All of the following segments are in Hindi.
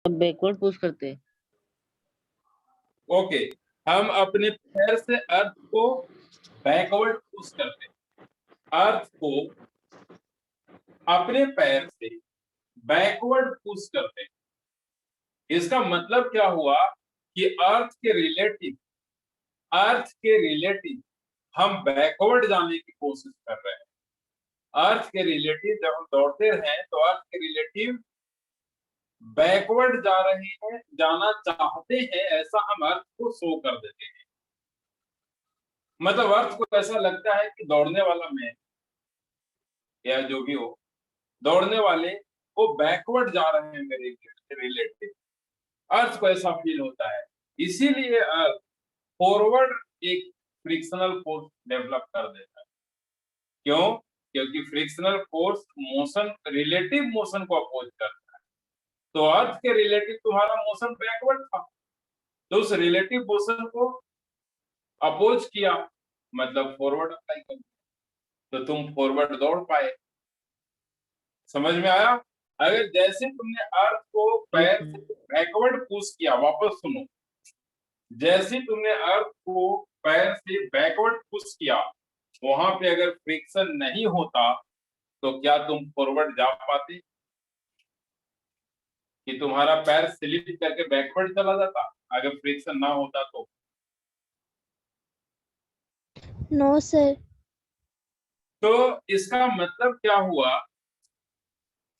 बैकवर्ड पुश करते हैं। ओके, हम अपने पैर से अर्थ को बैकवर्ड पुश करते हैं। अर्थ को अपने पैर से बैकवर्ड पुश करते हैं। इसका मतलब क्या हुआ कि अर्थ के रिलेटिव हम बैकवर्ड जाने की कोशिश कर रहे हैं। अर्थ के रिलेटिव जब हम दौड़ते हैं तो अर्थ के रिलेटिव बैकवर्ड जा रहे हैं, जाना चाहते हैं, ऐसा हम अर्थ को शो कर देते हैं। मतलब अर्थ को ऐसा लगता है कि दौड़ने वाला मैं या जो भी हो, दौड़ने वाले वो बैकवर्ड जा रहे हैं मेरे रिलेटिव। अर्थ को ऐसा फील होता है, इसीलिए अर्थ फॉरवर्ड एक फ्रिक्शनल फोर्स डेवलप कर देता है। क्यों? क्योंकि frictional force motion, relative motion को अपोज करता है। तो अर्थ के रिलेटिव तुम्हारा मोशन बैकवर्ड था, तो उस रिलेटिव मोशन को अपोज किया, मतलब फॉरवर्ड अप्लाई कर, तो तुम फॉरवर्ड दौड़ पाए। समझ में आया? अगर जैसे तुमने अर्थ को पैर से बैकवर्ड पुश किया, वापस सुनो, जैसे तुमने अर्थ को पैर से बैकवर्ड पुश किया, वहां पे अगर फ्रिक्शन नहीं होता तो क्या तुम फॉरवर्ड जा पाते? कि तुम्हारा पैर स्लिप करके बैकवर्ड चला जाता अगर फ्रिक्शन ना होता तो? No sir. तो इसका मतलब क्या हुआ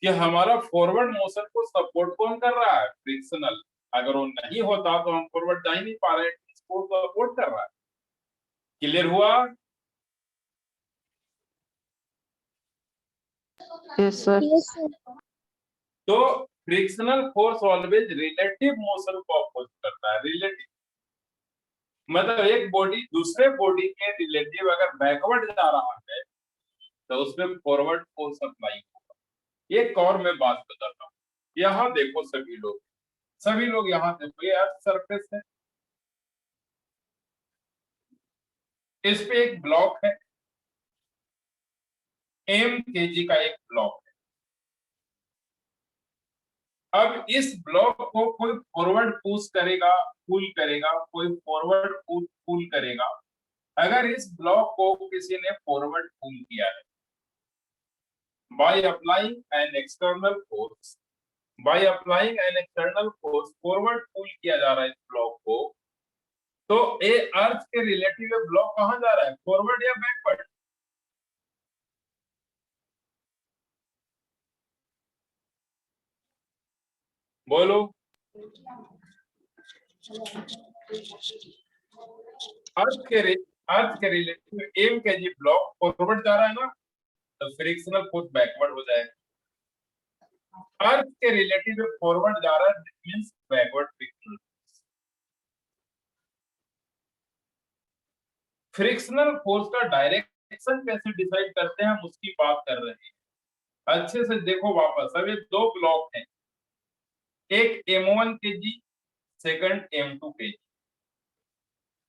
कि हमारा फॉरवर्ड मोशन को सपोर्ट कौन कर रहा है? फ्रिक्शनल। अगर वो नहीं होता तो हम फॉरवर्ड जा ही नहीं पा रहे, इसको सपोर्ट कर रहा है। क्लियर हुआ? Yes sir. तो frictional force always relative motion को अपोज करता है। रिलेटिव मतलब एक बॉडी दूसरे बॉडी के रिलेटिव अगर बैकवर्ड जा रहा है तो उसमें फॉरवर्ड फोर्स अप्लाई होगा। एक और मैं बात बताता हूँ, यहाँ देखो सभी लोग यहाँ देखो, ये अर्थ सरफेस है, इस पे एक ब्लॉक है, m kg का एक ब्लॉक है। अब इस ब्लॉक को कोई फॉरवर्ड पुश करेगा, पुल करेगा, कोई फॉरवर्ड पुल करेगा। अगर इस ब्लॉक को किसी ने फॉरवर्ड पुल किया है by applying an external force, forward pull किया जा रहा है इस ब्लॉक को, तो ए अर्थ के रिलेटिव ब्लॉक कहां जा रहा है? फॉरवर्ड या बैकवर्ड? बोलो। अर्थ के relative m kg block forward जा रहा है ना, तो फ्रिक्शनल फोर्स बैकवर्ड हो जाएगा। अर्थ के रिलेटिव फॉरवर्ड जा रहा है, means backward frictional. Frictional force का डायरेक्शन कैसे डिसाइड करते हैं, हम उसकी बात कर रहे हैं। अच्छे से देखो वापस, अब ये दो ब्लॉक हैं, एक m1 kg, second m2 kg।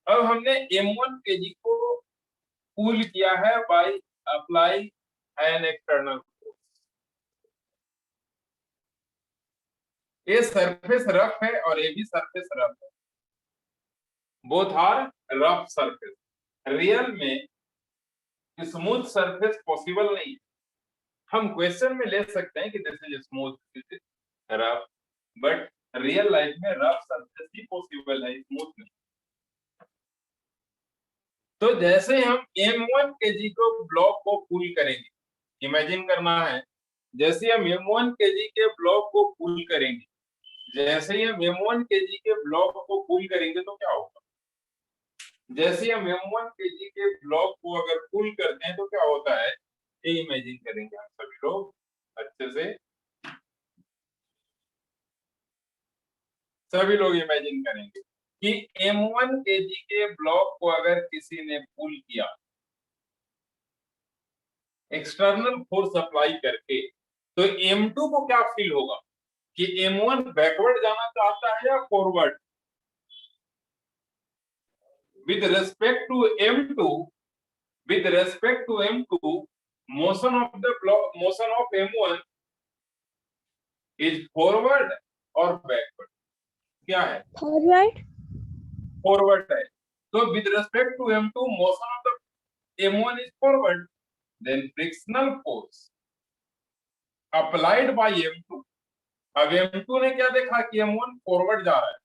अब हमने m1 kg को पुल किया है by apply an external force. ये सरफेस रफ है और ये भी सरफेस रफ है, both are rough surface. Real में स्मूथ सरफेस पॉसिबल नहीं है। हम क्वेश्चन में ले सकते हैं कि this is smooth, this is rough, but real life में रफ सरफेस ही पॉसिबल है, स्मूथ नहीं। तो जैसे हम m1 kg को ब्लॉक को पुल करेंगे, इमेजिन करना है, जैसे हम m1 kg के ब्लॉक को पुल करेंगे, जैसे ही हम m1 kg के ब्लॉक को पुल करेंगे तो क्या होगा? जैसे हम m1 kg के ब्लॉक को अगर पुल करते हैं तो क्या होता है, ये इमेजिन करेंगे हम सभी लोग अच्छे से। सभी लोग इमेजिन करेंगे कि m1 kg के ब्लॉक को अगर किसी ने पुल किया एक्सटर्नल फोर्स अप्लाई करके, तो m2 को क्या फील होगा कि m1 बैकवर्ड जाना चाहता है या forward? with respect to m2 motion of m1 is forward और बैकवर्ड? क्या है? फॉरवर्ड। फॉरवर्ड है। तो with respect to m2 motion of the m1 is forward, then frictional force applied by m2। अब m2 ने क्या देखा कि m1 फॉरवर्ड जा रहा है,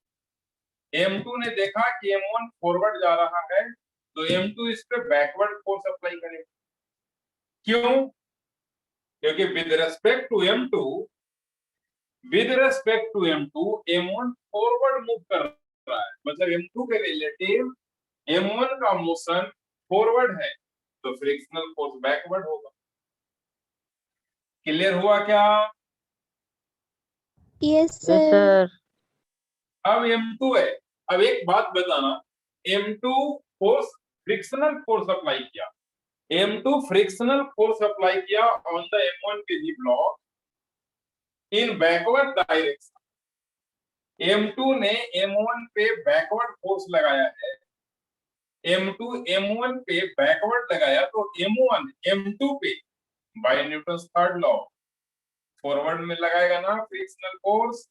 m2 ने देखा कि m1 फॉरवर्ड जा रहा है, तो m2 इस पे बैकवर्ड फोर्स अप्लाई करेगा। क्यों? क्योंकि with respect to m2, m1 forward move कर रहा है, मतलब m2 के रिलेटिव m1 का मोशन फॉरवर्ड है, तो फ्रिक्शनल फोर्स बैकवर्ड होगा। क्लियर हुआ क्या? Yes yes sir. सर। अब m2 है। अब एक बात बताना, m2 force frictional force apply किया, m2 फ्रिक्शनल फोर्स अप्लाई किया on the m1 kg block in backward direction. m2 ने m1 पे बैकवर्ड फोर्स लगाया है, m2 m1 पे बैकवर्ड लगाया, तो m1 m2 पे by Newton third law forward में लगाएगा ना frictional force.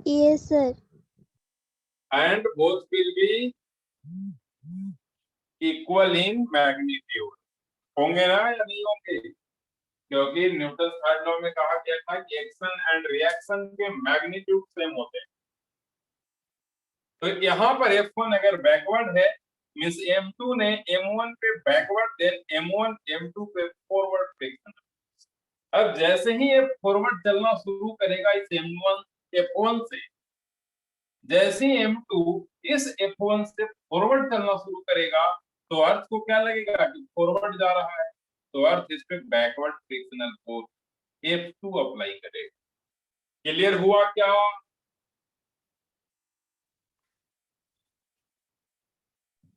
Yes sir. And both will be equal in magnitude. होंगे ना या नहीं होंगे? क्योंकि न्यूटन थर्ड लॉ में कहा गया था कि एक्शन एंड रिएक्शन के मैग्नीट्यूड सेम होते हैं। तो यहाँ पर F1 अगर बैकवर्ड है, मींस M2 ने M1 पे बैकवर्ड, देन M1 M2 पे फॉरवर्ड फ्रिक्शन। अब जैसे ही ये फॉरवर्ड चलना शुरू करेगा इस M1 F1 से, जैसे ही M2 इस F1 से फॉरवर्ड चलना शुरू करेगा, तो अर्थ को क्या लगेगा कि फॉरवर्ड जा रहा है, तो अर्थ इस पे backward frictional force F2 apply करेगा। क्लियर हुआ क्या?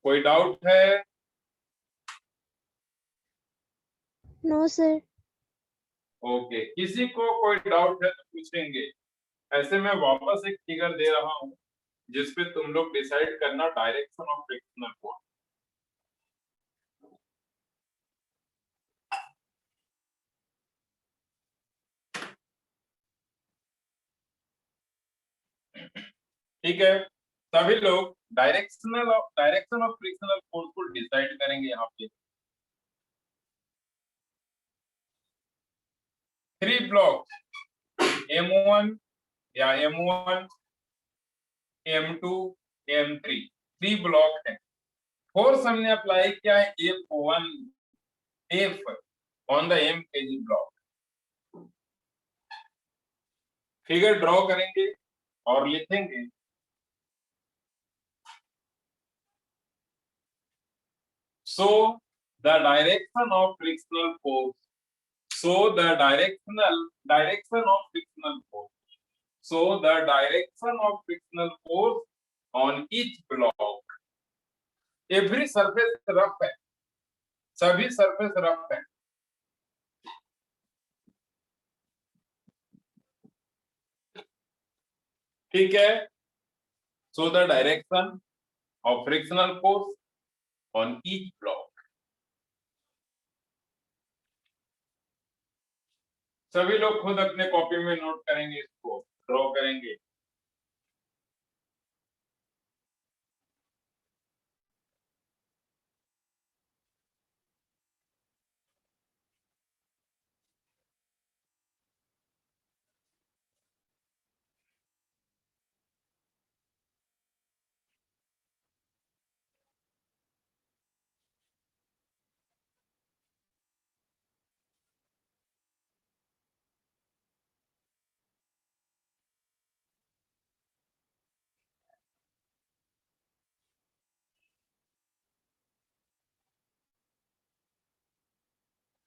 कोई डाउट है? No sir. ओके, किसी को कोई डाउट है तो पूछेंगे। ऐसे मैं वापस एक फिगर दे रहा हूं जिसपे तुम लोग डिसाइड करना डायरेक्शन ऑफ फ्रिक्शनल फोर्स। ठीक है, सभी लोग डायरेक्शन ऑफ फ्रिक्शनल फोर्स को डिसाइड करेंगे। यहाँ पे 3 ब्लॉक M1 या M1 M2 M3 3 ब्लॉक है। फोर्स हमने अप्लाई किया है F1 F on the M kg block. Figure draw करेंगे और लिखेंगे so the direction of frictional force, so the direction of frictional force, so the direction of frictional force on each block, every surface rough है, सभी सरफेस रफ है। ठीक है, so the direction of frictional force on each block, सभी लोग खुद अपने कॉपी में नोट करेंगे, इसको ड्रॉ करेंगे।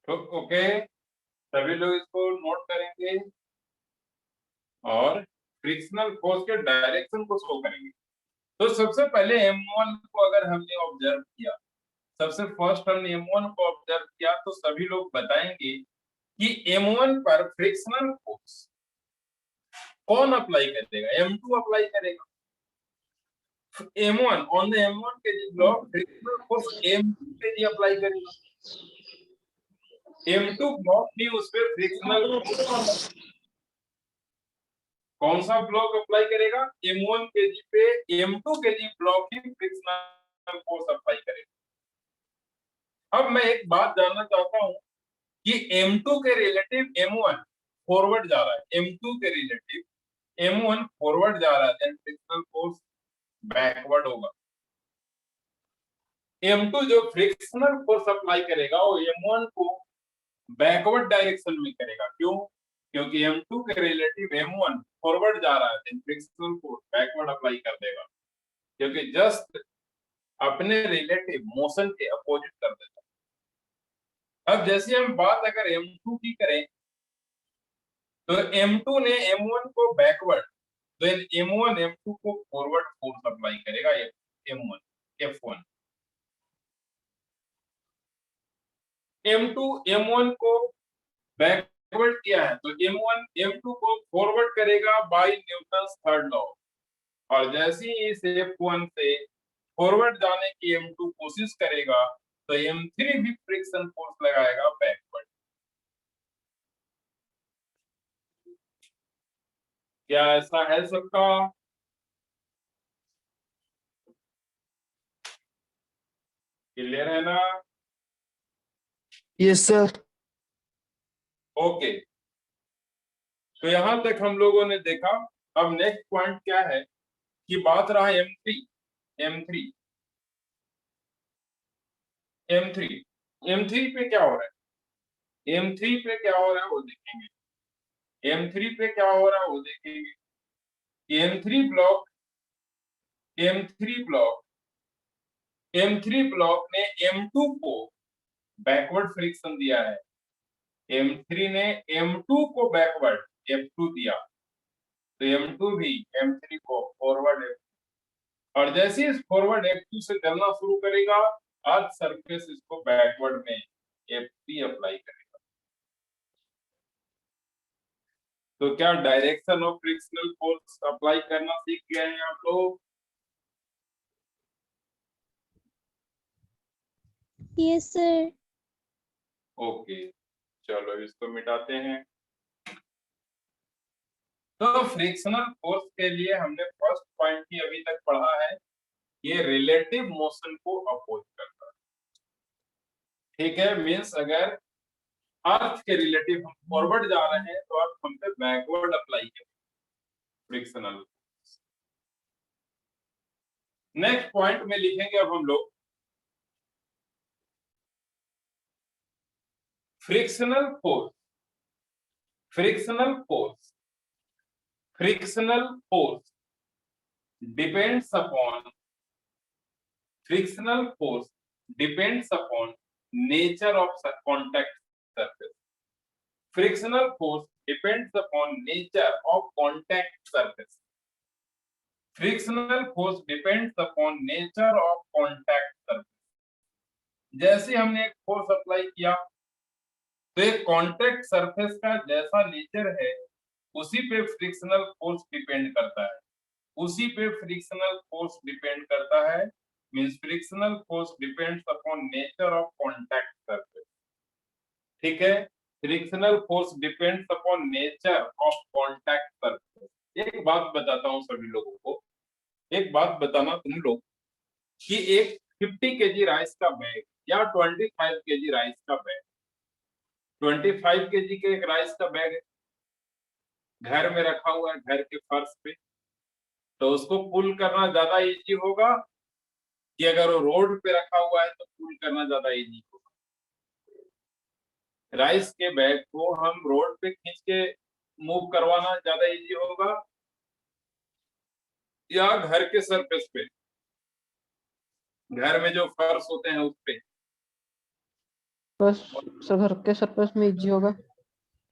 तो ओके, सभी लोग इसको नोट करेंगे और फ्रिक्शनल फोर्स के डायरेक्शन को शो करेंगे। तो सबसे पहले M1 को अगर हमने ऑब्जर्व किया, सबसे फर्स्ट हमने M1 को ऑब्जर्व किया, तो सभी लोग बताएंगे कि M1 पर फ्रिक्शनल फोर्स कौन अप्लाई करेगा? M2 अप्लाई करेगा। M1 ऑन द M1 के जी ब्लॉक फ्रिक्शनल फोर्स M2 के जी अप्लाई करेगा। M2 ब्लॉक भी उस पे फ्रिक्शनल फोर्स कौन सा ब्लॉक अप्लाई करेगा? m1 kg पे m2 kg ब्लॉक ही फ्रिक्शनल फोर्स अप्लाई करेगा। अब मैं एक बात जानना चाहता हूं कि m2 के रिलेटिव m1 फॉरवर्ड जा रहा है, m2 के रिलेटिव m1 फॉरवर्ड जा रहा है, देन फ्रिक्शनल फोर्स बैकवर्ड होगा। m2 जो फ्रिक्शनल फोर्स अप्लाई करेगा वो m1 को बैकवर्ड डायरेक्शन में करेगा। क्यों? क्योंकि m2 के रिलेटिव m1 फॉरवर्ड जा रहा है, then frictional force backward apply कर देगा, क्योंकि जस्ट अपने रिलेटिव मोशन के अपोजिट कर देता है। अब जैसे हम बात अगर m2 की करें तो m2 ने m1 को बैकवर्ड, तो m1 m2 को फॉरवर्ड फोर्स अप्लाई करेगा, m1 F1। m2 m1 को बैकवर्ड किया है तो m1 m2 को फॉरवर्ड करेगा बाय न्यूटन्स थर्ड लॉ, और जैसे ही इस F1 से फॉरवर्ड जाने की m2 कोशिश करेगा तो m3 भी फ्रिक्शन फोर्स लगाएगा बैकवर्ड। क्या ऐसा है सबका? क्लियर है ना? Yes sir. ओके, तो यहां तक हम लोगों ने देखा। अब नेक्स्ट पॉइंट क्या है कि बात रहा m3 m3 m3 m3 पे क्या हो रहा है, m3 पे क्या हो रहा है वो देखेंगे। m3 पे क्या हो रहा है वो देखेंगे। m3 block m3 block m3 block ने m2 को बैकवर्ड फ्रिक्शन दिया है, m3 ने m2 को बैकवर्ड F2 दिया, तो m2 भी m3 को फॉरवर्ड F, और जैसे इस फॉरवर्ड F2 से चलना शुरू करेगा अर्थ सरफेस इसको बैकवर्ड में F3 अप्लाई करेगा। तो क्या direction of frictional force apply करना सीख गए हैं आप लोग? Yes, sir. ओके, चलो इसको मिटाते हैं। तो फ्रिक्शनल फोर्स के लिए हमने फर्स्ट पॉइंट ही अभी तक पढ़ा है, ये रिलेटिव मोशन को अपोज करता है। ठीक है, मींस अगर अर्थ के रिलेटिव हम फॉरवर्ड जा रहे हैं तो अर्थ हम पे बैकवर्ड अप्लाई करें फ्रिक्शनल। नेक्स्ट पॉइंट में लिखेंगे अब हम लोग frictional force, frictional force, frictional force depends upon, frictional force depends upon nature of contact surface. Frictional force depends upon nature of contact surface. Frictional force depends upon nature of contact surface. जैसे हमने एक फोर्स अप्लाई किया तो एक कॉन्टैक्ट सरफेस का जैसा नेचर है उसी पे फ्रिक्शनल फोर्स डिपेंड करता है, उसी पे फ्रिक्शनल फोर्स डिपेंड करता है। means frictional force depends upon nature of contact surface। ठीक है, frictional force depends upon nature of contact surface। एक बात बताता हूं सभी लोगों को, एक बात बताना तुम लोग कि एक 50 केजी राइस का बैग या 25 केजी राइस का बैग, 25 केजी के एक राइस का बैग है, घर में रखा हुआ है घर के फर्श पे, तो उसको पुल करना ज्यादा इजी होगा कि अगर वो रोड पे रखा हुआ है तो पुल करना ज्यादा इजी होगा। राइस के बैग को हम रोड पे खींच के मूव करवाना ज्यादा इजी होगा या घर के सरफेस पे, घर में जो फर्श होते हैं उस पे? बस घर के सरफेस में इजी होगा।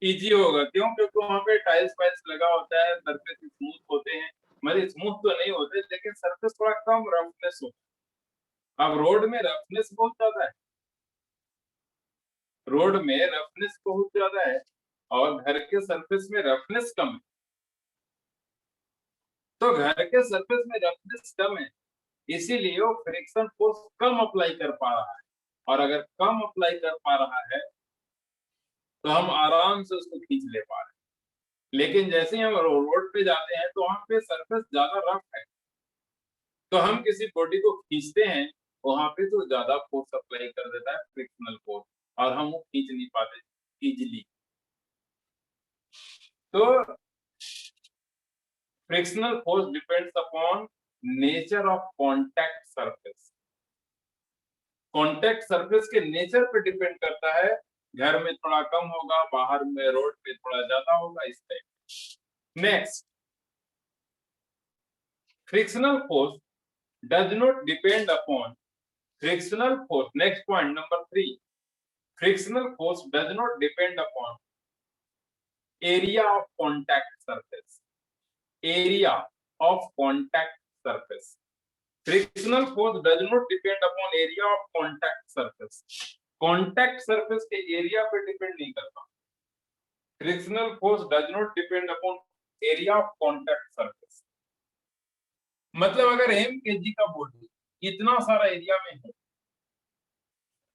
इजी होगा क्यों? क्योंकि वहां पे टाइल्स वाइल्स लगा होता है, सरफेस स्मूथ होते हैं, मतलब स्मूथ तो नहीं होते लेकिन सरफेस थोड़ा कम रफनेस होता है। अब रोड में रफनेस बहुत ज्यादा है, रोड में रफनेस बहुत ज्यादा है और घर के सरफेस में रफनेस कम है। तो घर के सरफेस में रफनेस कम है इसीलिए वो फ्रिक्शन फोर्स कम अप्लाई कर पा रहा है, और अगर कम अप्लाई कर पा रहा है तो हम आराम से उसको खींच ले पा रहे हैं। लेकिन जैसे ही हम रोड पे जाते हैं तो वहां पे सरफेस ज्यादा रफ है, तो हम किसी बॉडी को खींचते हैं, वहां पे तो ज्यादा फोर्स अप्लाई कर देता है फ्रिक्शनल फोर्स, और हम वो खींच नहीं पाते इजिली। तो frictional force depends upon nature of contact surface. Contact surface के नेचर पे डिपेंड करता है, घर में थोड़ा कम होगा, बाहर में रोड पे थोड़ा ज्यादा होगा, इस type. Next, frictional force does not depend upon frictional force. Next point number 3, frictional force does not depend upon area of contact surface. Area of contact surface, frictional force does not depend upon area of contact surface। contact surface के एरिया पे डिपेंड नहीं करता। frictional force does not depend upon area of contact surface। मतलब अगर m kg का बॉडी इतना सारा एरिया में है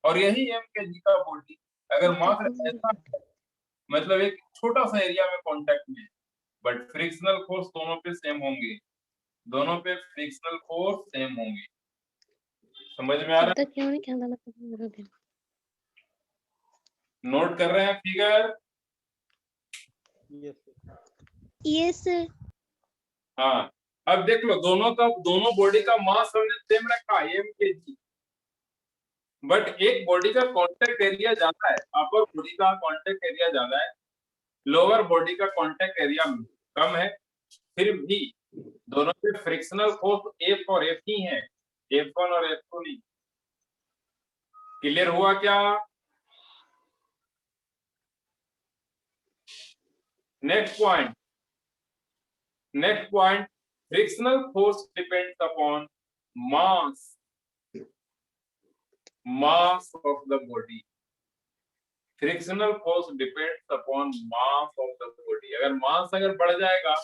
और यही m kg का बॉडी अगर मात्र ऐसा है, मतलब एक छोटा सा एरिया में कांटेक्ट में है, बट फ्रिक्शनल फोर्स दोनों पे सेम होंगे, दोनों पे फ्रिक्शनल फोर्स सेम होंगे। समझ में आ रहा है? नोट कर रहे हैं फिगर? Yes sir. हाँ, अब देख लो, दोनों बॉडी का मास हमने सेम रखा m kg, बट एक बॉडी का कांटेक्ट एरिया ज्यादा है, अपर बॉडी का कांटेक्ट एरिया ज्यादा है, लोअर बॉडी का कांटेक्ट एरिया कम है, फिर भी दोनों पे फ्रिक्शनल फोर्स F और F ही है, F1 और F2 नहीं। क्लियर हुआ क्या? Next point, frictional force depends upon mass of the body। Frictional force depends upon mass of the body. अगर मास बढ़ जाएगा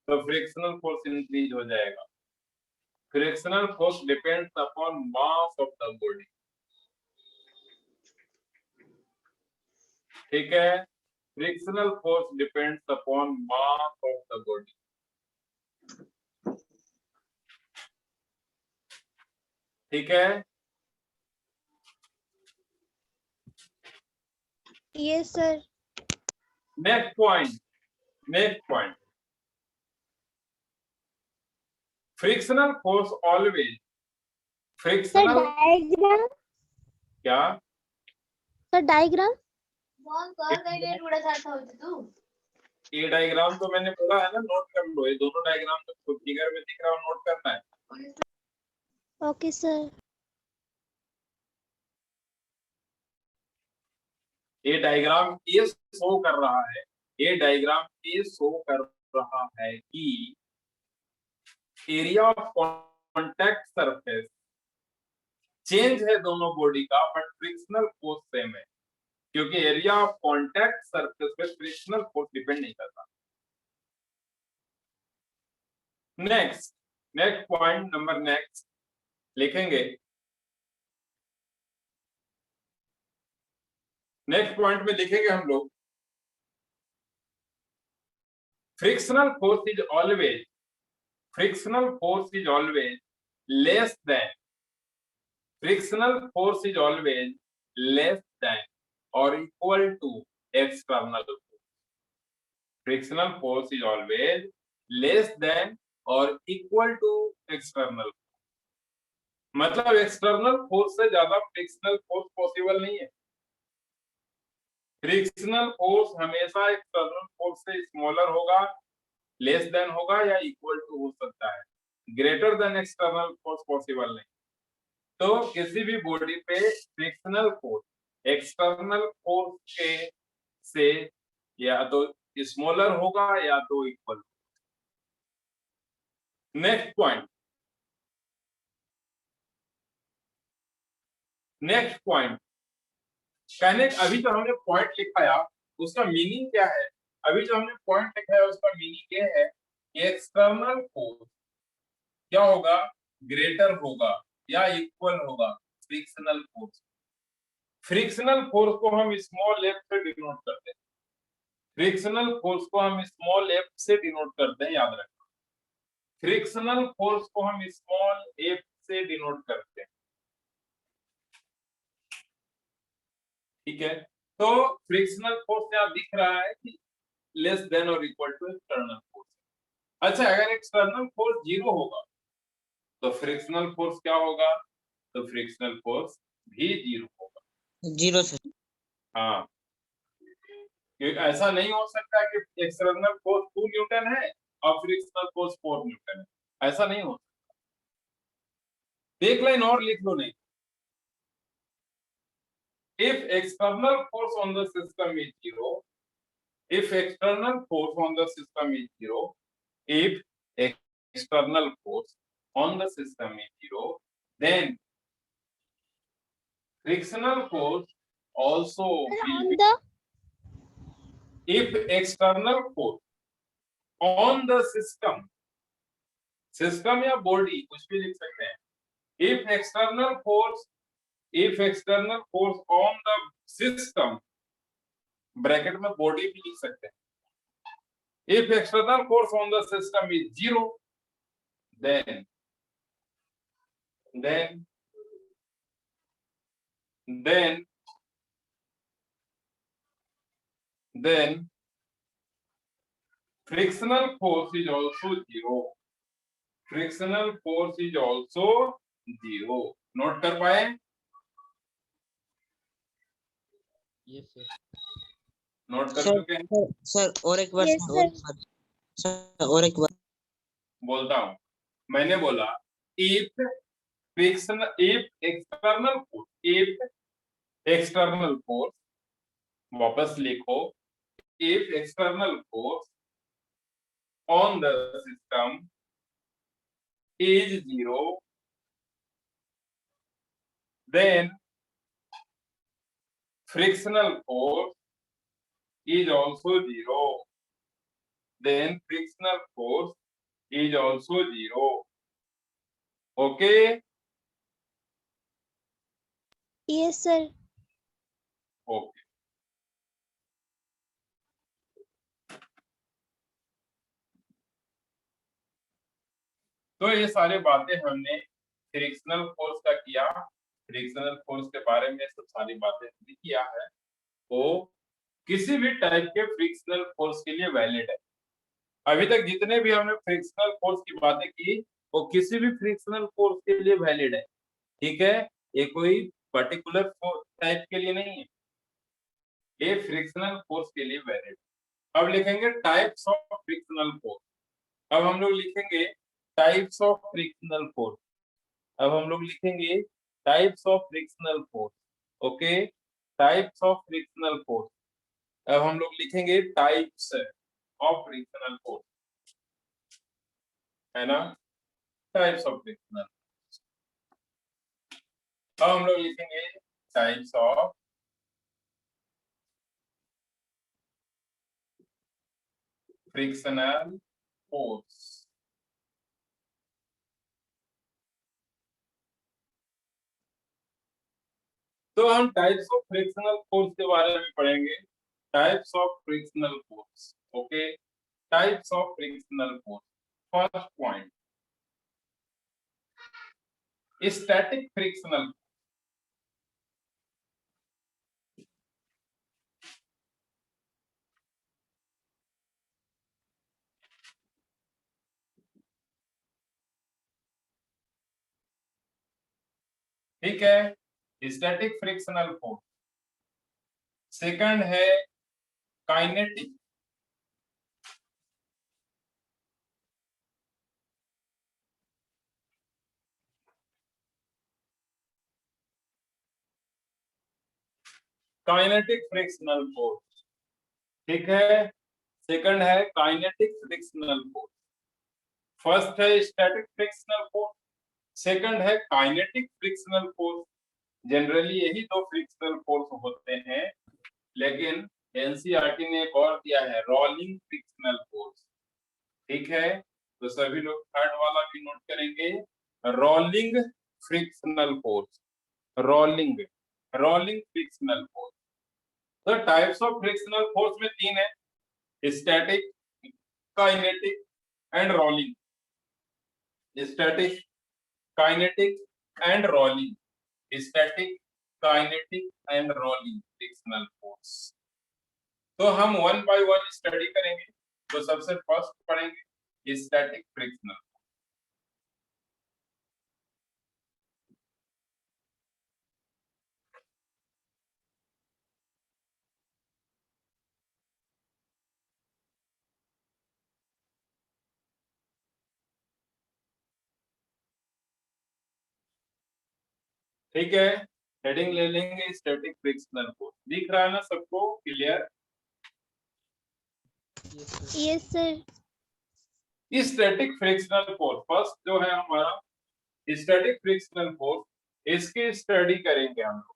तो फ्रिक्शनल फोर्स इंक्रीज हो जाएगा। Frictional force depends upon mass of the body. ठीक है, frictional force depends upon mass of the body. ठीक है, yes sir. Next point, frictional force always, sir frictional diagram, क्या? सर डायग्राम ये डायग्राम तो मैंने बोला है ना, नोट कर लो, ये दोनों डायग्राम तो फिगर में दिख रहा है, नोट करना है। Okay sir. ये डायग्राम ये शो कर रहा है, ये डायग्राम ये शो कर रहा है कि area of contact surface change है दोनों बॉडी का, बट फ्रिक्शनल फोर्स सेम है, क्योंकि एरिया ऑफ कॉन्टैक्ट सरफेस पे फ्रिक्शनल फोर्स डिपेंड नहीं करता। नेक्स्ट पॉइंट नंबर नेक्स्ट लिखेंगे। नेक्स्ट पॉइंट में लिखेंगे हम लोग, frictional force is always less than, frictional force is always less than और equal to external force. Frictional force is always less than और इक्वल टू एक्सटर्नल। मतलब एक्सटर्नल फोर्स से ज्यादा फ्रिक्शनल फोर्स पॉसिबल नहीं है। फ्रिक्शनल फोर्स हमेशा एक्सटर्नल फोर्स से स्मॉलर होगा, लेस देन होगा या इक्वल टू हो सकता है, greater than external force possible नहीं। तो किसी भी बॉडी पे फ्रिक्शनल फोर्स एक्सटर्नल फोर्स के से या तो स्मॉलर होगा या तो इक्वल। नेक्स्ट पॉइंट कहने, अभी जो हमने पॉइंट लिखाया उसका मीनिंग क्या है? अभी जो हमने पॉइंट लिखा है उसका मीनिंग ये है कि एक्सटर्नल फोर्स क्या होगा? ग्रेटर होगा या इक्वल होगा फ्रिक्शनल फोर्स। फ्रिक्शनल फोर्स को हम स्मॉल f से डिनोट करते हैं। फ्रिक्शनल फोर्स को हम स्मॉल एफ से डिनोट करते हैं, याद रखना। फ्रिक्शनल फोर्स को हम स्मॉल एफ से डिनोट करते हैं, ठीक है। तो फ्रिक्शनल फोर्स यहाँ दिख रहा है कि लेस देन और इक्वल टू एक्सटर्नल फोर्स। अच्छा, अगर एक्सटर्नल फोर्स 0 होगा तो फ्रिक्शनल फोर्स क्या होगा? तो फ्रिक्शनल फोर्स भी 0 होगा। 0 सर। हाँ, क्योंकि ऐसा नहीं हो सकता कि एक्सटर्नल फोर्स 2 न्यूटन है और फ्रिक्शनल फोर्स 4 न्यूटन है, ऐसा नहीं हो सकता। एक लाइन और लिख लो, नहीं, if external force on the system is 0, if external force on the system is 0, if external force on the system is 0, then frictional force also will on be, the if external force on the system, system या body कुछ भी लिख सकते हैं, if external force on the system, bracket में बॉडी भी लिख सकते हैं, if external force on the system is 0, then frictional force is also 0. Frictional force is also 0. Note कर पाए? Yes sir. नोट कर सर, चुके हैं? सर और एक बार Yes, सर, और एक बार बोलता हूं, मैंने बोला if external force, वापस लिखो, if external force on the system is 0, then frictional force is also 0. Then frictional force is also 0. Okay? yes sir. Okay. तो ये सारी बातें हमने फ्रिक्शनल फोर्स का किया, फ्रिक्शनल फोर्स के बारे में सब सारी बातें हमने किया है, वो किसी भी टाइप के फ्रिक्शनल फोर्स के लिए वैलिड है। अभी तक जितने भी हमने फ्रिक्शनल फोर्स की बातें की वो किसी भी फ्रिक्शनल फोर्स के लिए वैलिड है, ठीक है, ये कोई पर्टिकुलर टाइप के लिए नहीं है, ये फ्रिक्शनल फोर्स के लिए वैलिड। अब लिखेंगे टाइप्स ऑफ फ्रिक्शनल फोर्स। अब हम लोग लिखेंगे टाइप्स ऑफ फ्रिक्शनल फोर्स। अब हम लोग लिखेंगे types of frictional force. Okay, types of frictional force. अब हम लोग लिखेंगे टाइप्स ऑफ फ्रिक्शनल फोर्स, है ना, टाइप्स ऑफ फ्रिक्शनल। अब हम लोग लिखेंगे टाइप्स ऑफ फ्रिक्शनल फोर्स। तो हम टाइप्स ऑफ फ्रिक्शनल फोर्स के बारे में पढ़ेंगे, types of frictional force. Okay, types of frictional force. First point, static frictional. ठीक है, स्टैटिक फ्रिक्शनल फोर्स। सेकंड है काइनेटिक। काइनेटिक फ्रिक्शनल फोर्स, ठीक है, सेकंड है काइनेटिक फ्रिक्शनल फोर्स। फर्स्ट है स्टैटिक फ्रिक्शनल फोर्स, सेकंड है काइनेटिक फ्रिक्शनल फोर्स। जनरली यही दो फ्रिक्शनल फोर्स होते हैं, लेकिन एनसीईआरटी ने एक और दिया है, रोलिंग फ्रिक्शनल फोर्स। ठीक है, तो सभी लोग थर्ड वाला भी नोट करेंगे, rolling frictional force, rolling frictional force. तो टाइप्स ऑफ फ्रिक्शनल फोर्स में तीन है, static, kinetic and rolling. Static, kinetic and rolling. Static, kinetic and rolling frictional force. तो हम वन बाय वन स्टडी करेंगे। तो सबसे फर्स्ट पढ़ेंगे स्टैटिक फ्रिक्शनल। ठीक है, हेडिंग ले लेंगे स्टैटिक फ्रिक्शनल फोर्स। दिख रहा है ना सबको clear? Yes sir. Static frictional force first जो है हमारा स्टैटिक फ्रिक्शनल फोर्स, इसकी स्टडी करेंगे हम लोग।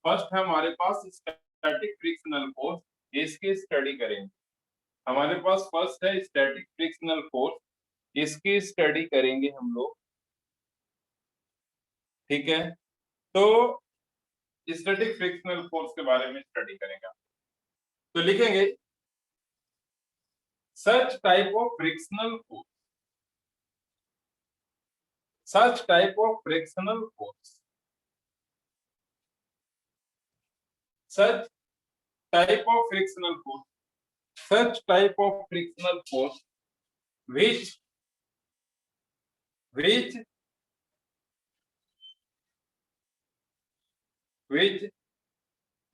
फर्स्ट है हमारे पास स्टैटिक फ्रिक्शनल फोर्स, इसकी स्टडी करेंगे। हमारे पास फर्स्ट है स्टैटिक फ्रिक्शनल फोर्स, इसकी स्टडी करेंगे हम लोग। ठीक है, तो स्टैटिक फ्रिक्शनल फोर्स के बारे में स्टडी करेंगे। तो लिखेंगे such type of frictional force, such type of frictional force, such type of frictional force, such type of frictional force which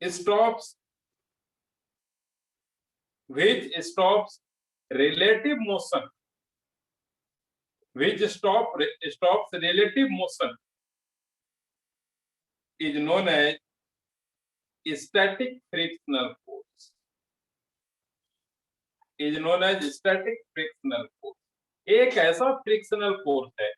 stops relative motion, which stops relative motion is known as static frictional force, is known as static frictional force। एक ऐसा फ्रिक्शनल फोर्स है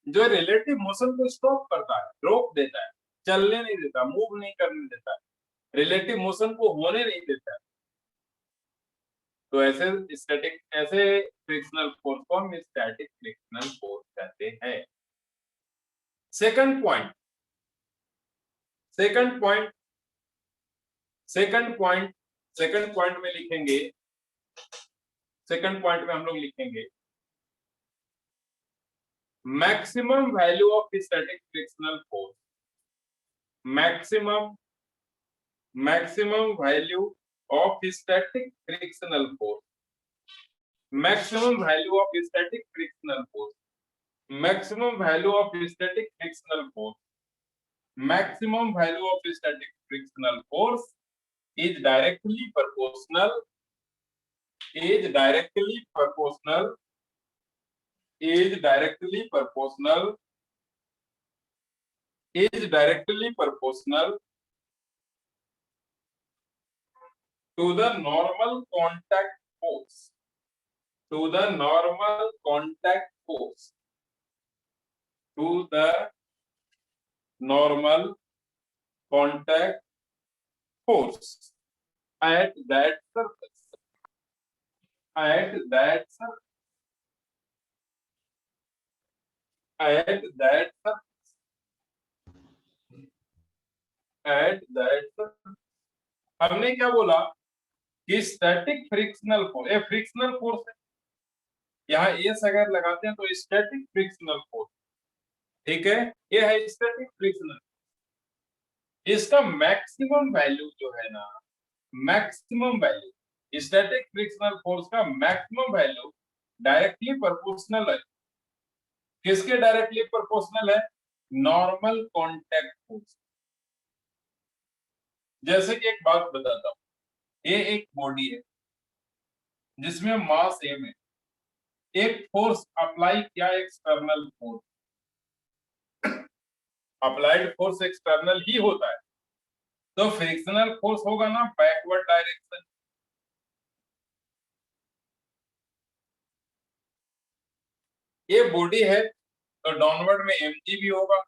जो रिलेटिव मोशन को स्टॉप करता है, रोक देता है, चलने नहीं देता, मूव नहीं करने देता है, रिलेटिव मोशन को होने नहीं देता है। तो ऐसे फ्रिक्शनल फोर्स को हम स्टैटिक फ्रिक्शनल फोर्स कहते हैं। सेकंड पॉइंट में लिखेंगे, सेकंड पॉइंट में हम लोग लिखेंगे maximum value of static frictional force, maximum value of static frictional force, maximum value of static frictional force, maximum value of static frictional force, maximum value of static frictional force is directly proportional to the normal contact force, to the normal contact force, to the normal contact force at that surface, at that surface, at that surface, at that surface। हमने क्या बोला कि स्टैटिक फ्रिक्शनल फोर्स, ये फ्रिक्शनल फोर्स है, यहाँ एस अगर लगाते हैं तो स्टैटिक फ्रिक्शनल फोर्स। ठीक है, ये है स्टैटिक फ्रिक्शनल। इसका मैक्सिमम वैल्यू जो है ना, maximum value static frictional force का मैक्सिमम वैल्यू डायरेक्टली प्रोपोर्शनल है। किसके डायरेक्टली प्रोपोर्शनल है? Normal contact force. जैसे कि एक बात बताता हूं, ये एक बॉडी है जिसमें मास एम है, एक फोर्स अप्लाई किया, external force, applied force external ही होता है, तो फ्रिक्शनल फोर्स होगा ना बैकवर्ड डायरेक्शन। ये बॉडी है तो डाउनवर्ड में mg भी होगा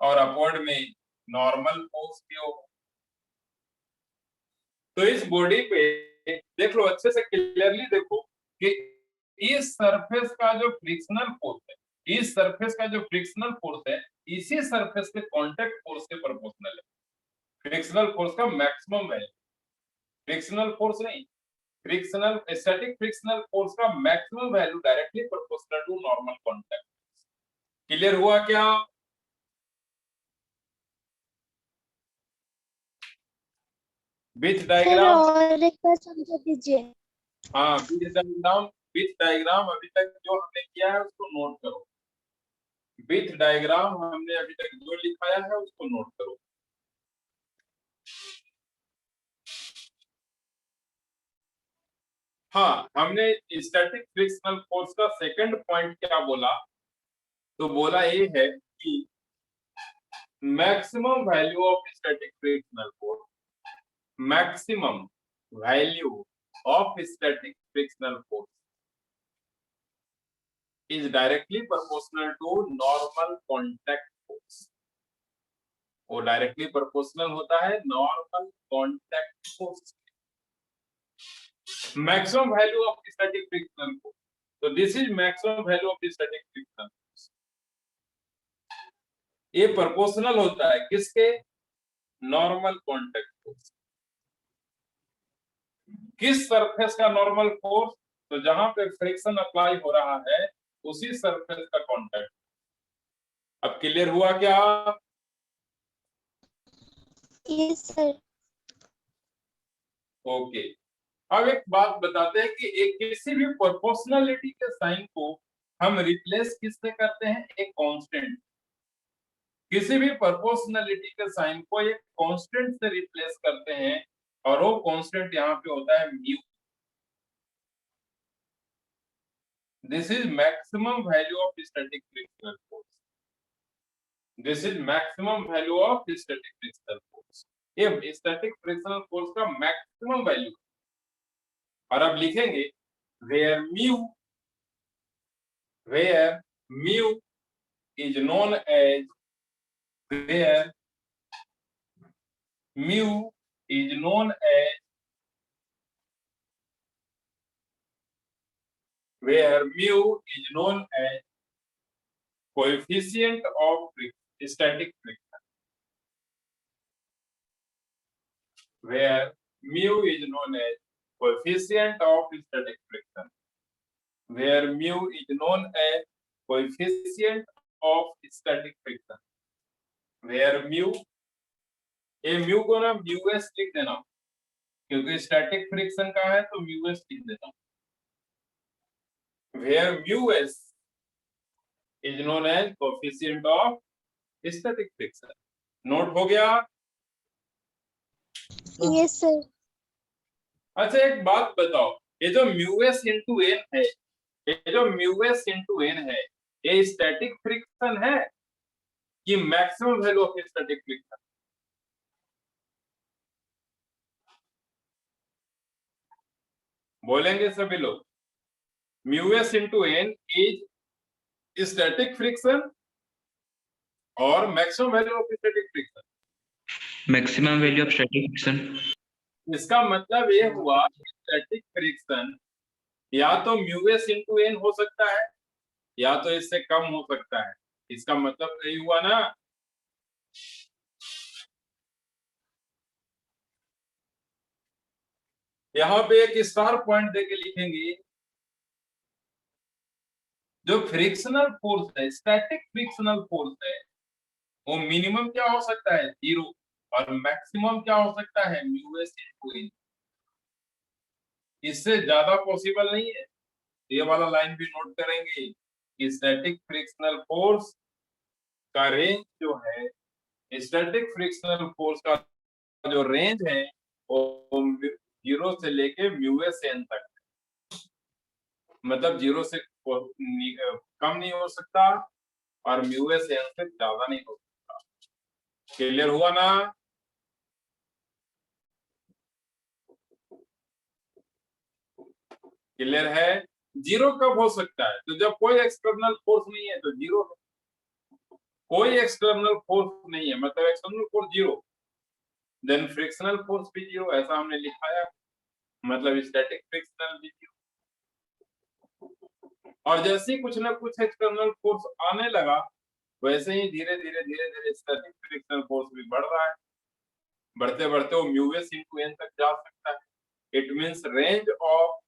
और अपवर्ड में नॉर्मल फोर्स भी होगा। तो इस बॉडी पे देख लो, अच्छे से क्लियरली देखो कि इस सरफेस का जो फ्रिक्शनल फोर्स है, इस सरफेस का जो फ्रिक्शनल फोर्स है, इसी सरफेस के कांटेक्ट फोर्स के प्रोपोर्शनल है। फ्रिक्शनल फोर्स का मैक्सिमम वैल्यू, फ्रिक्शनल फोर्स नहीं, फ्रिक्शनल स्टैटिक फ्रिक्शनल फोर्स का maximum value directly proportional to normal contact. Clear हुआ क्या? विथ सर डायग्राम, और एक बार समझा दीजिए। हाँ विथ डायग्राम अभी तक जो हमने किया है उसको नोट करो। विथ डायग्राम हमने अभी तक जो लिखाया है उसको नोट करो। हाँ, हमने स्टैटिक फ्रिक्शनल फोर्स का सेकंड पॉइंट क्या बोला, तो बोला ये है कि maximum value of static frictional force, maximum value of static frictional force is directly proportional to normal contact force। वो डायरेक्टली प्रोपोर्शनल होता है normal contact force. Maximum value of static frictional force, तो this is maximum value of static frictional force. ये प्रोपोर्शनल होता है किसके? Normal contact force. किस सरफेस का नॉर्मल फोर्स? तो जहां पे फ्रिक्शन अप्लाई हो रहा है उसी सरफेस का कांटेक्ट। अब क्लियर हुआ क्या? Yes sir. ओके, अब एक बात बताते हैं कि एक किसी भी प्रोपोर्शनलिटी के साइन को हम रिप्लेस किससे करते हैं? एक कांस्टेंट। किसी भी प्रोपोर्शनलिटी के साइन को एक कांस्टेंट से रिप्लेस करते हैं और वो कांस्टेंट यहाँ पे होता है mu. This is maximum value of static frictional force. This is maximum value of static frictional force. ये स्टैटिक फ्रिक्शनल फोर्स का मैक्सिमम वैल्यू। और अब लिखेंगे where mu is known as where mu is known as coefficient of static friction, where mu is known as coefficient of static friction, where mu is known as coefficient of static friction, where mu, ये म्यू को ना म्यू एस लिख देना क्योंकि स्टैटिक फ्रिक्शन का है तो म्यू एस लिख देना। where mu s is known as coefficient of static friction। Note हो गया? Yes sir. अच्छा एक बात बताओ, ये जो म्यू एस इंटू एन है, ये जो म्यू एस इंटू एन है, ये स्टैटिक फ्रिक्शन है कि maximum value of static friction? बोलेंगे सभी लोग। Mu S into N is static friction और maximum value of static friction. Maximum value of static friction. इसका मतलब ये हुआ स्टैटिक फ्रिक्शन या तो म्यू एस इंटू एन हो सकता है या तो इससे कम हो सकता है। इसका मतलब यही हुआ ना। यहाँ पे एक स्टार पॉइंट देके लिखेंगे, जो फ्रिक्शनल फोर्स है, स्टैटिक फ्रिक्शनल फोर्स है, वो मिनिमम क्या हो सकता है? 0, और मैक्सिमम क्या हो सकता है? Mu S into N. इससे ज्यादा पॉसिबल नहीं है। ये वाला लाइन भी नोट करेंगे कि स्टैटिक फ्रिक्शनल फोर्स का रेंज जो है, स्टैटिक फ्रिक्शनल फोर्स का जो रेंज है वो 0 से लेके म्यू एस एन तक, मतलब 0 से कम नहीं हो सकता और म्यू एस एन से ज्यादा नहीं हो सकता। क्लियर हुआ ना? क्लियर है? 0 कब हो सकता है? तो जब कोई एक्सटर्नल फोर्स नहीं है तो 0 है। कोई एक्सटर्नल फोर्स नहीं है मतलब external force 0, then frictional force भी 0, ऐसा हमने लिखाया, मतलब स्टैटिक फ्रिक्शनल भी 0। और जैसे ही कुछ ना कुछ एक्सटर्नल फोर्स आने लगा वैसे ही धीरे धीरे स्टैटिक फ्रिक्शनल फोर्स भी बढ़ रहा है। बढ़ते बढ़ते वो म्यूएस इंटू एन तक जा सकता है। It means range of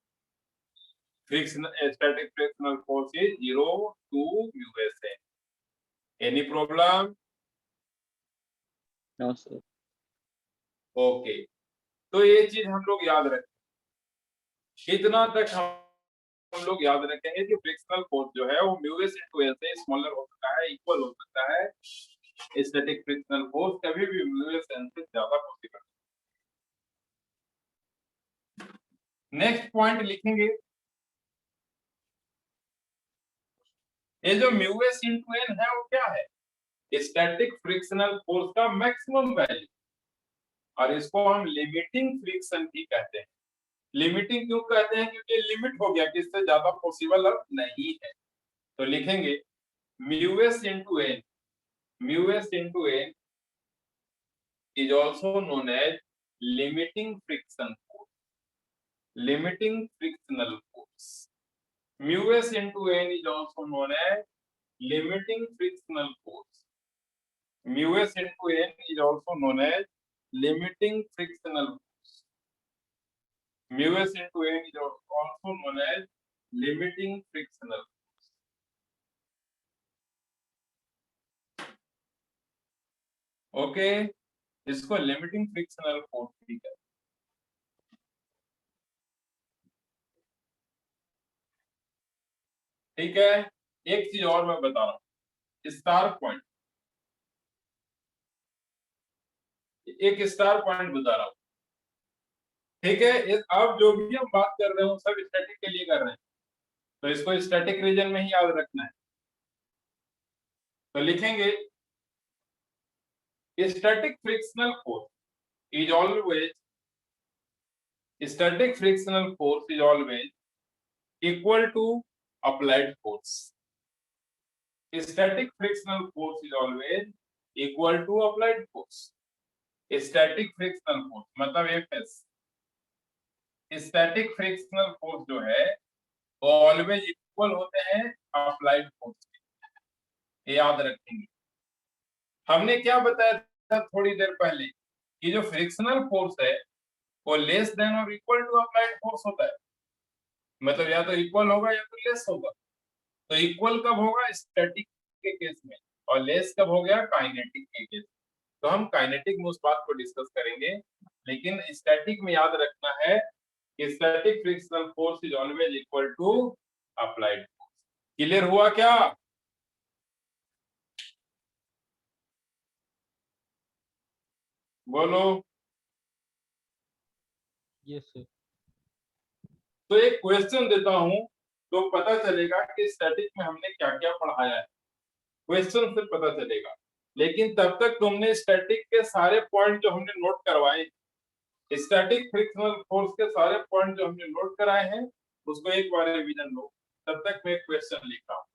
static frictional force is 0 to mu S N. Any problem? No sir. Okay, तो ये चीज हम लोग याद रखें, इतना तक हम लोग याद रखेंगे कि फ्रिक्शनल फोर्स जो है वो म्यूएस इंटू एन से स्मॉलर हो सकता है, इक्वल हो सकता है। स्टैटिक फ्रिक्शनल फोर्स कभी भी म्यूएस एन से ज्यादा पॉसिबल। नेक्स्ट पॉइंट लिखेंगे, ये जो म्यूएस इंटू एन है वो क्या है? स्टैटिक फ्रिक्शनल फोर्स का मैक्सिमम वैल्यू, और इसको हम लिमिटिंग फ्रिक्शन भी कहते हैं। लिमिटिंग क्यों कहते हैं? क्योंकि लिमिट हो गया कि इससे ज्यादा पॉसिबल अब नहीं है। तो लिखेंगे mu S into N, mu S into N is also known as limiting friction force, limiting frictional force. Mu(s) into n is also known as limiting frictional force. Mu(s) into n is also known as limiting frictional force. Mu(s) into n is also known as limiting frictional force. Okay, इसको लिमिटिंग फ्रिक्शनल फोर्स भी कहते हैं। ठीक है, एक चीज और मैं बता रहा हूं, स्टार पॉइंट, एक स्टार पॉइंट बता रहा हूं। ठीक है, अब जो भी हम बात कर रहे हो सब स्टैटिक के लिए कर रहे हैं, तो इसको स्टैटिक रीजन में ही याद रखना है। तो लिखेंगे static frictional force is always, static frictional force is always equal to applied force. Static frictional force is always equal to applied force. Static frictional force मतलब Fs, static frictional force जो है वो ऑलवेज इक्वल होते हैं अप्लाइड फोर्स के, याद रखेंगे। हमने क्या बताया था थोड़ी देर पहले कि जो फ्रिक्शनल फोर्स है वो लेस देन और इक्वल टू अप्लाइड फोर्स होता है, मतलब या तो इक्वल होगा या तो लेस होगा। तो इक्वल कब होगा? स्टैटिक के केस में, और लेस कब हो गया? काइनेटिक के केस में। तो हम काइनेटिक में उस बात को डिस्कस करेंगे, लेकिन स्टैटिक में याद रखना है कि static frictional force is always equal to applied force. Clear हुआ क्या? बोलो। Yes sir. तो एक क्वेश्चन देता हूं तो पता चलेगा कि स्टैटिक में हमने क्या क्या पढ़ाया है, क्वेश्चन से पता चलेगा। लेकिन तब तक तुमने स्टैटिक के सारे पॉइंट जो हमने नोट करवाए, स्टैटिक फ्रिक्शनल फोर्स के सारे पॉइंट जो हमने नोट कराए हैं उसको एक बार रिवीजन लो। तब तक मैं क्वेश्चन लिख रहा हूं।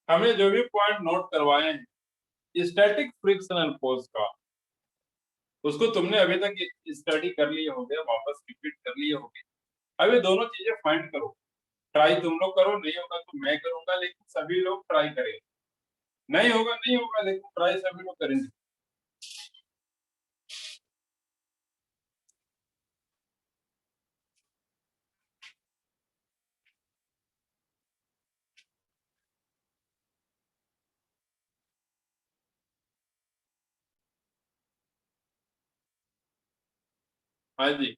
हमने जो भी पॉइंट नोट करवाए हैं स्टैटिक फ्रिक्शनल फोर्स का, उसको तुमने अभी तक स्टडी कर लिए होंगे, वापस रिपीट कर लिए होंगे। अभी दोनों चीजें फाइंड करो, ट्राई तुम लोग करो, नहीं होगा तो मैं करूंगा, लेकिन सभी लोग ट्राई करेंगे। नहीं होगा नहीं होगा, लेकिन ट्राई सभी लोग करेंगे। हाँ जी,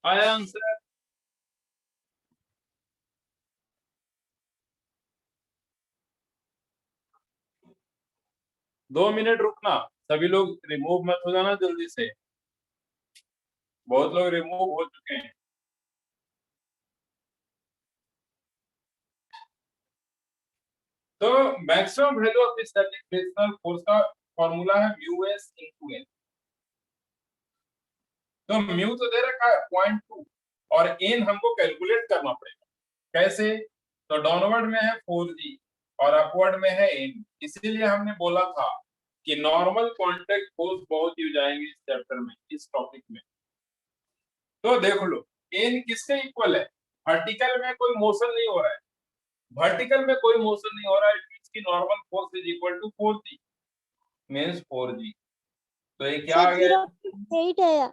आया आंसर? दो मिनट रुकना, सभी लोग रिमूव मत हो जाना जल्दी से, बहुत लोग रिमूव हो चुके हैं। तो maximum value of static frictional force का फॉर्मूला है म्यू एस इंटू एन। तो म्यू तो दे रखा है 0.2 और एन हमको कैलकुलेट करना पड़ेगा। कैसे? तो डाउनवर्ड में है 4g और अपवर्ड में है एन, इसीलिए हमने बोला था कि नॉर्मल कांटेक्ट फोर्स बहुत यूज आएंगे इस चैप्टर में, इस टॉपिक में। तो देख लो, एन किसके इक्वल है? वर्टिकल में कोई मोशन नहीं हो रहा है, वर्टिकल में कोई मोशन नहीं हो रहा है, इट मींस की normal force is equal to 4g means 4g। तो ये क्या आ गया? 0.8 आया।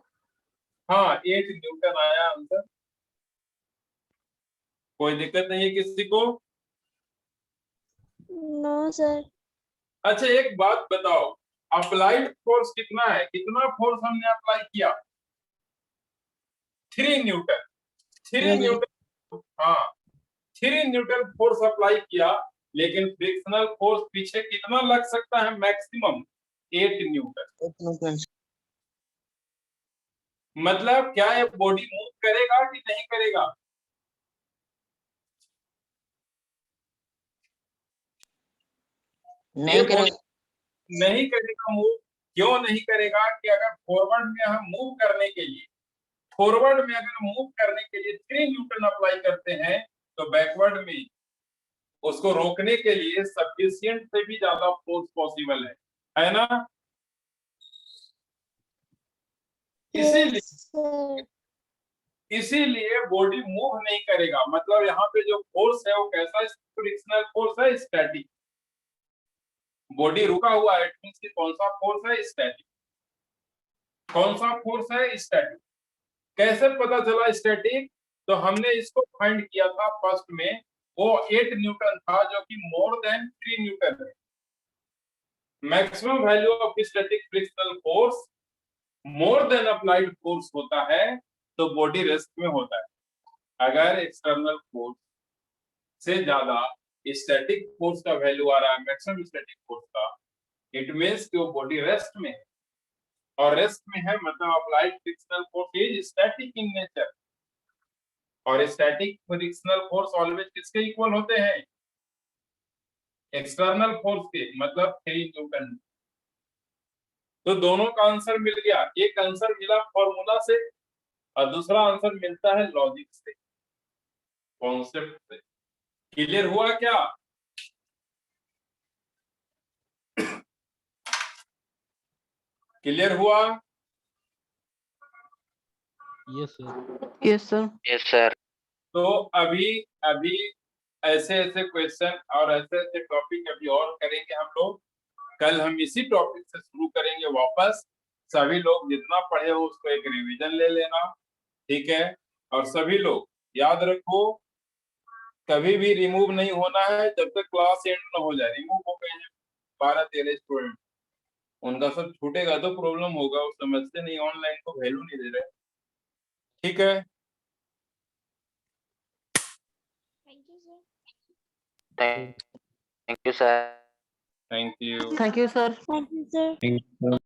हाँ, 8 न्यूटन आया आंसर। कोई दिक्कत नहीं है किसी को? No sir. अच्छा एक बात बताओ, अप्लाइड फोर्स कितना है? कितना फोर्स हमने अप्लाई किया? 3 न्यूटन। 3 न्यूटन, हाँ 3 न्यूटन फोर्स अप्लाई किया, लेकिन फ्रिक्शनल फोर्स पीछे कितना लग सकता है? Maximum 8 Newton. मतलब क्या ये बॉडी मूव करेगा कि नहीं करेगा? नहीं करेगा। नहीं करेगा मूव। क्यों नहीं करेगा? कि अगर फॉरवर्ड में हम मूव करने के लिए, फॉरवर्ड में अगर मूव करने के लिए 3 न्यूटन अप्लाई करते हैं, तो बैकवर्ड में उसको रोकने के लिए सफिशिएंट से भी ज्यादा फोर्स पॉसिबल है ना? इसीलिए सर इसीलिए बॉडी मूव नहीं करेगा। मतलब यहाँ पे जो फोर्स है वो कैसा फ्रिक्शनल फोर्स है? स्टैटिक। बॉडी रुका हुआ है, इट मींस कि कौन सा फोर्स है? स्टैटिक। कौन सा फोर्स है? स्टैटिक। कैसे पता चला स्टैटिक? तो हमने इसको फाइंड किया था फर्स्ट में, वो 8 न्यूटन था जो कि मोर देन 3 न्यूटन है। Maximum value of static frictional force more than applied force होता है तो बॉडी रेस्ट में होता है। अगर एक्सटर्नल फोर्स से ज्यादा स्टैटिक फोर्स का वैल्यू आ रहा है, मैक्सिमम स्टैटिक फोर्स का, इट मींस कि वो बॉडी रेस्ट में है। और रेस्ट में है मतलब applied frictional force is static in nature. और स्टैटिक फ्रिक्शनल फोर्स ऑलवेज किसके इक्वल होते हैं? एक्सटर्नल फोर्स के, मतलब 3 न्यूटन। तो दोनों का आंसर मिल गया। एक आंसर मिला फॉर्मूला से और दूसरा आंसर मिलता है लॉजिक से, कॉन्सेप्ट से। क्लियर हुआ क्या? क्लियर हुआ? Yes sir. Yes, sir. तो अभी अभी ऐसे ऐसे क्वेश्चन और ऐसे ऐसे टॉपिक अभी और करेंगे हम लोग। कल हम इसी टॉपिक से शुरू करेंगे वापस। सभी लोग जितना पढ़े हो उसको एक रिवीजन ले लेना, ठीक है? और सभी लोग याद रखो, कभी भी रिमूव नहीं होना है जब तक क्लास एंड ना हो जाए। रिमूव हो गए हैं 12-13 स्टूडेंट, उनका सब छूटेगा तो प्रॉब्लम होगा। वो समझते नहीं, ऑनलाइन को वैल्यू नहीं दे रहे। ठीक है, thank you sir. Thank you, sir. Thank you. Thank you sir. Thank you sir.